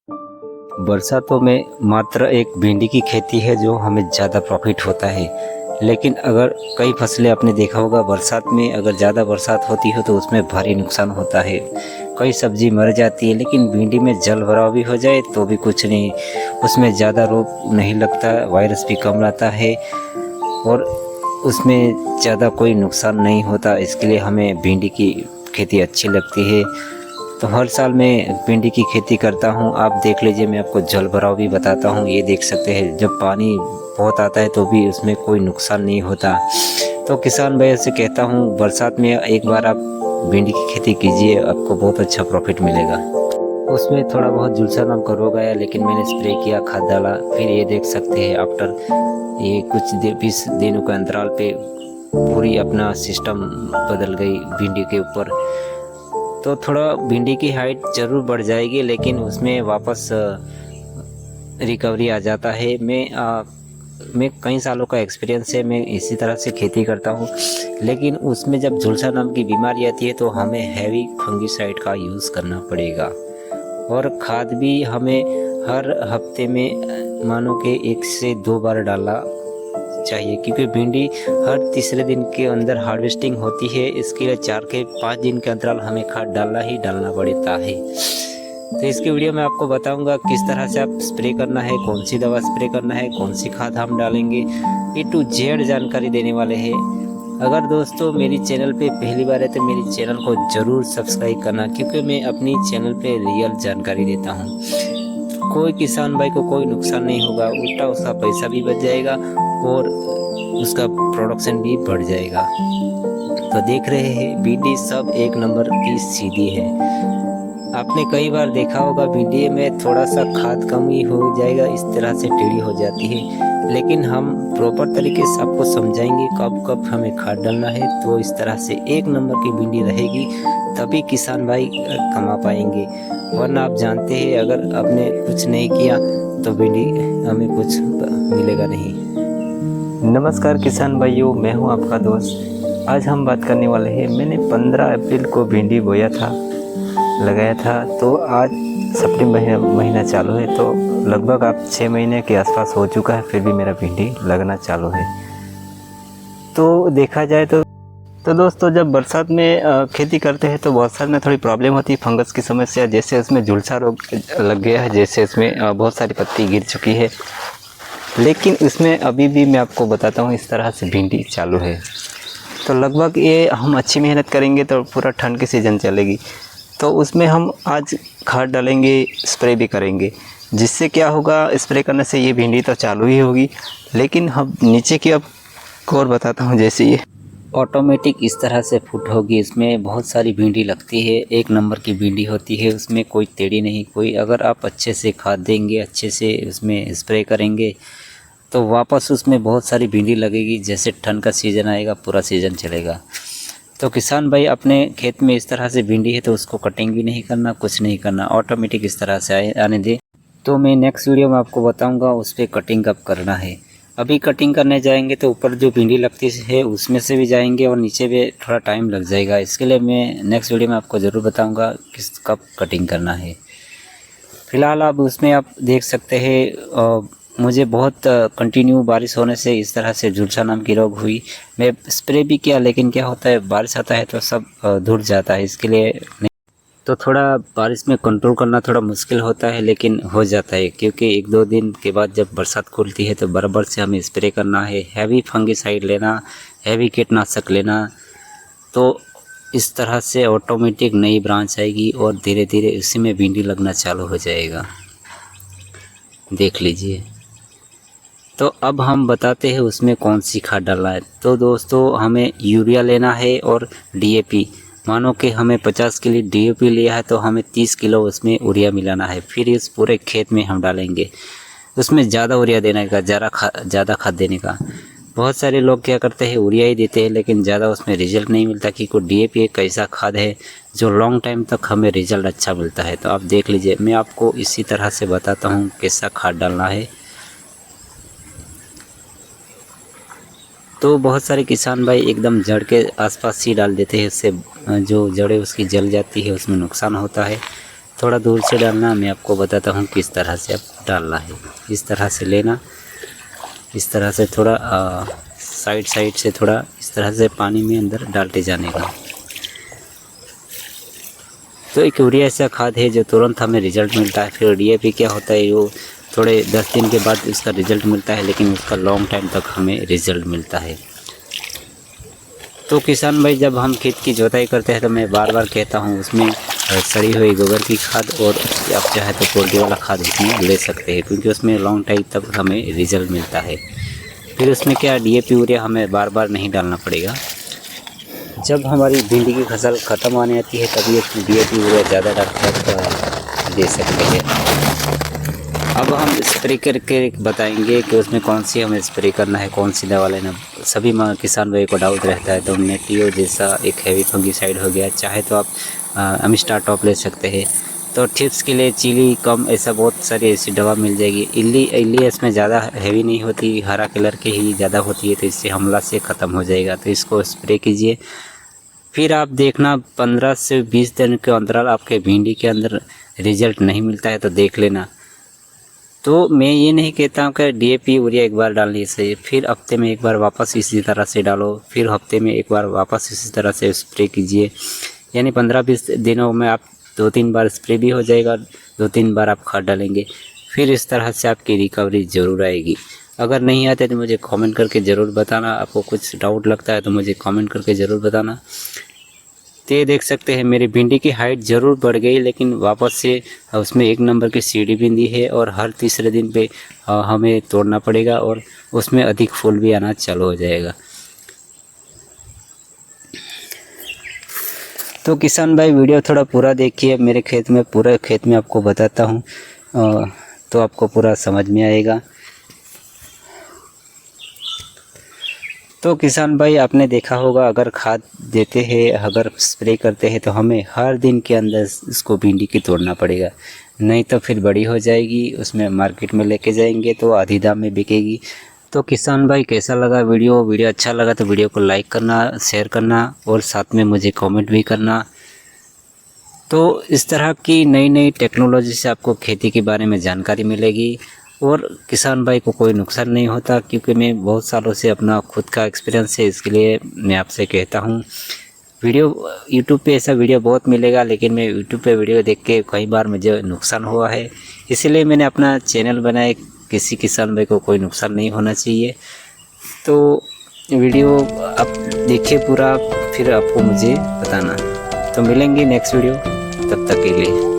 बरसातों में मात्र एक भिंडी की खेती है जो हमें ज़्यादा प्रॉफिट होता है। लेकिन अगर कई फसलें आपने देखा होगा बरसात में अगर ज़्यादा बरसात होती है तो उसमें भारी नुकसान होता है। कई सब्जी मर जाती है, लेकिन भिंडी में जल भराव भी हो जाए तो भी कुछ नहीं, उसमें ज़्यादा रोग नहीं लगता, वायरस भी कम रहता है और उसमें ज़्यादा कोई नुकसान नहीं होता। इसके लिए हमें भिंडी की खेती अच्छी लगती है। तो हर साल मैं भिंडी की खेती करता हूँ। आप देख लीजिए, मैं आपको जल भराव भी बताता हूँ। ये देख सकते हैं, जब पानी बहुत आता है तो भी उसमें कोई नुकसान नहीं होता। तो किसान भाई से कहता हूँ, बरसात में एक बार आप भिंडी की खेती कीजिए, आपको बहुत अच्छा प्रॉफिट मिलेगा। उसमें थोड़ा बहुत झुलसा नाम का रोग आया, लेकिन मैंने स्प्रे किया, खाद डाला। फिर ये देख सकते हैं, आफ्टर ये कुछ 20 दिनों के अंतराल पे पूरी अपना सिस्टम बदल गई भिंडी के ऊपर। तो थोड़ा भिंडी की हाइट ज़रूर बढ़ जाएगी, लेकिन उसमें वापस रिकवरी आ जाता है। मैं कई सालों का एक्सपीरियंस है, मैं इसी तरह से खेती करता हूँ। लेकिन उसमें जब झुलसा नाम की बीमारी आती है तो हमें हैवी फंगिसाइड का यूज़ करना पड़ेगा। और खाद भी हमें हर हफ्ते में मानो कि 1 से 2 बार डालना चाहिए, क्योंकि भिंडी हर तीसरे दिन के अंदर हार्वेस्टिंग होती है। इसके लिए 4 के 5 दिन के अंतराल हमें खाद डालना पड़ता है। तो इसके वीडियो में आपको बताऊंगा किस तरह से आप स्प्रे करना है, कौन सी दवा स्प्रे करना है, कौन सी खाद हम डालेंगे, A to Z जानकारी देने वाले हैं। अगर दोस्तों मेरी चैनल पे पहली बार है तो मेरी चैनल को ज़रूर सब्सक्राइब करना, क्योंकि मैं अपनी चैनल पे रियल जानकारी देता हूँ। कोई किसान भाई को कोई नुकसान नहीं होगा, उल्टा उसका पैसा भी बच जाएगा और उसका प्रोडक्शन भी बढ़ जाएगा। तो देख रहे हैं, भिंडी सब एक नंबर की सीधी है। आपने कई बार देखा होगा भिंडी में थोड़ा सा खाद कम ही हो जाएगा, इस तरह से टेढ़ी हो जाती है। लेकिन हम प्रॉपर तरीके से आपको समझाएंगे कब कब हमें खाद डालना है, तो इस तरह से एक नंबर की भिंडी रहेगी, तभी किसान भाई कमा पाएंगे। वरना आप जानते हैं, अगर आपने कुछ नहीं किया तो भिंडी हमें कुछ मिलेगा नहीं। नमस्कार किसान भाइयों, मैं हूं आपका दोस्त। आज हम बात करने वाले हैं, मैंने 15 अप्रैल को भिंडी बोया था, लगाया था। तो आज सितंबर महीना चालू है, तो लगभग आप 6 महीने के आसपास हो चुका है, फिर भी मेरा भिंडी लगना चालू है। तो देखा जाए तो दोस्तों, जब बरसात में खेती करते हैं तो बरसात में थोड़ी प्रॉब्लम होती है, फंगस की समस्या, जैसे उसमें झुलसा रोग लग गया है, जैसे इसमें बहुत सारी पत्ती गिर चुकी है। लेकिन इसमें अभी भी मैं आपको बताता हूँ, इस तरह से भिंडी चालू है। तो लगभग ये हम अच्छी मेहनत करेंगे तो पूरा ठंड की सीज़न चलेगी। तो उसमें हम आज खाद डालेंगे, स्प्रे भी करेंगे, जिससे क्या होगा, स्प्रे करने से ये भिंडी तो चालू ही होगी। लेकिन हम नीचे की आपको और बताता हूँ, जैसे ये ऑटोमेटिक इस तरह से फुट होगी। इसमें बहुत सारी भिंडी लगती है, एक नंबर की भिंडी होती है, उसमें कोई टेढ़ी नहीं कोई। अगर आप अच्छे से खाद देंगे, अच्छे से उसमें स्प्रे करेंगे तो वापस उसमें बहुत सारी भिंडी लगेगी। जैसे ठंड का सीज़न आएगा, पूरा सीज़न चलेगा। तो किसान भाई अपने खेत में इस तरह से भिंडी है तो उसको कटिंग भी नहीं करना, कुछ नहीं करना, ऑटोमेटिक इस तरह से आने दे। तो मैं नेक्स्ट वीडियो में आपको बताऊंगा उस पर कटिंग कब करना है। अभी कटिंग करने जाएंगे तो ऊपर जो भिंडी लगती है उसमें से भी जाएंगे और नीचे भी थोड़ा टाइम लग जाएगा। इसके लिए मैं नेक्स्ट वीडियो में आपको ज़रूर बताऊँगा कब कटिंग करना है। फ़िलहाल अब उसमें आप देख सकते हैं, मुझे बहुत कंटिन्यू बारिश होने से इस तरह से झुलसा नाम की रोग हुई। मैं स्प्रे भी किया, लेकिन क्या होता है, बारिश आता है तो सब धुल जाता है। इसके लिए तो थोड़ा बारिश में कंट्रोल करना थोड़ा मुश्किल होता है, लेकिन हो जाता है, क्योंकि 1-2 दिन के बाद जब बरसात खुलती है तो बराबर से हमें स्प्रे करना है, हैवी फंगिसाइड लेना, हैवी कीटनाशक लेना। तो इस तरह से ऑटोमेटिक नई ब्रांच आएगी और धीरे धीरे उसी में भिंडी लगना चालू हो जाएगा। देख लीजिए। तो अब हम बताते हैं उसमें कौन सी खाद डालना है। तो दोस्तों, हमें यूरिया लेना है और DAP। मानो कि हमें 50 किलो DAP लिया है तो हमें 30 किलो उसमें यूरिया मिलाना है। फिर इस पूरे खेत में हम डालेंगे। उसमें ज़्यादा यूरिया देने का, ज़्यादा खाद देने का। बहुत सारे लोग क्या करते हैं, यूरिया ही देते हैं, लेकिन ज़्यादा उसमें रिजल्ट नहीं मिलता, क्योंकि DAP एक ऐसा खाद है जो लॉन्ग टाइम तक हमें रिजल्ट अच्छा मिलता है। तो आप देख लीजिए, मैं आपको इसी तरह से बताता हूँ कैसा खाद डालना है। तो बहुत सारे किसान भाई एकदम जड़ के आसपास ही डाल देते हैं, उससे जो जड़ें उसकी जल जाती है, उसमें नुकसान होता है। थोड़ा दूर से डालना। मैं आपको बताता हूँ किस तरह से आप डालना है। इस तरह से लेना, इस तरह से थोड़ा साइड से थोड़ा इस तरह से पानी में अंदर डालते जाने का। तो एक यूरिया ऐसा खाद है जो तुरंत हमें रिजल्ट मिलता है। फिर DAP क्या होता है, वो थोड़े 10 दिन के बाद इसका रिज़ल्ट मिलता है, लेकिन उसका लॉन्ग टाइम तक हमें रिज़ल्ट मिलता है। तो किसान भाई, जब हम खेत की जोताई करते हैं तो मैं बार बार कहता हूँ उसमें सड़ी हुई गोबर की खाद और आप चाहे तो पोल्ट्री वाला खाद उसमें ले सकते हैं, क्योंकि उसमें लॉन्ग टाइम तक हमें रिज़ल्ट मिलता है। फिर उसमें क्या DAP यूरिया हमें बार बार नहीं डालना पड़ेगा। जब हमारी भिंडी की फसल ख़त्म होने आती है तभी उसमें DAP यूरिया ज़्यादा डालकर दे सकते हैं। अब हम स्प्रे करके बताएंगे कि उसमें कौन सी हमें स्प्रे करना है, कौन सी दवा लेना। सभी किसान भाई को डाउट रहता है, तो नेटियो जैसा एक हैवी फंगीसाइड हो गया, चाहे तो आप अमिस्टार टॉप ले सकते हैं। तो टिप्स के लिए चिली कम, ऐसा बहुत सारी ऐसी दवा मिल जाएगी। इल्ली इसमें ज़्यादा हैवी नहीं होती, हरा कलर की ही ज़्यादा होती है, तो इससे हमला से ख़त्म हो जाएगा। तो इसको स्प्रे कीजिए। फिर आप देखना 15 से 20 दिन के अंतराल आपके भिंडी के अंदर रिजल्ट नहीं मिलता है तो देख लेना। तो मैं ये नहीं कहता हूँ कि DAP यूरिया एक बार डालने से, फिर हफ्ते में एक बार वापस इसी तरह से डालो, फिर हफ्ते में एक बार वापस इसी तरह से स्प्रे कीजिए। यानी 15-20 दिनों में आप 2-3 बार स्प्रे भी हो जाएगा, 2-3 बार आप खाद डालेंगे। फिर इस तरह से आपकी रिकवरी ज़रूर आएगी। अगर नहीं आते तो मुझे कमेंट करके ज़रूर बताना। आपको कुछ डाउट लगता है तो मुझे कमेंट करके ज़रूर बताना। तो ये देख सकते हैं मेरी भिंडी की हाइट ज़रूर बढ़ गई, लेकिन वापस से उसमें 1 नंबर की सीढ़ी बिंदी है और हर तीसरे दिन पे हमें तोड़ना पड़ेगा और उसमें अधिक फूल भी आना चालू हो जाएगा। तो किसान भाई, वीडियो थोड़ा पूरा देखिए। मेरे पूरे खेत में आपको बताता हूँ, तो आपको पूरा समझ में आएगा। तो किसान भाई, आपने देखा होगा, अगर खाद देते हैं, अगर स्प्रे करते हैं तो हमें हर दिन के अंदर इसको भिंडी की तोड़ना पड़ेगा, नहीं तो फिर बड़ी हो जाएगी, उसमें मार्केट में लेके जाएंगे तो आधी दाम में बिकेगी। तो किसान भाई, कैसा लगा वीडियो अच्छा लगा तो वीडियो को लाइक करना, शेयर करना और साथ में मुझे कमेंट भी करना। तो इस तरह की नई टेक्नोलॉजी से आपको खेती के बारे में जानकारी मिलेगी और किसान भाई को कोई नुकसान नहीं होता, क्योंकि मैं बहुत सालों से अपना खुद का एक्सपीरियंस है, इसके लिए मैं आपसे कहता हूँ। यूट्यूब पे ऐसा वीडियो बहुत मिलेगा, लेकिन मैं यूट्यूब पे वीडियो देख के कई बार मुझे नुकसान हुआ है, इसलिए मैंने अपना चैनल बनाया। किसी किसान भाई को कोई नुकसान नहीं होना चाहिए। तो वीडियो आप देखिए पूरा, फिर आपको मुझे बताना। तो मिलेंगे नेक्स्ट वीडियो, तब तक के लिए।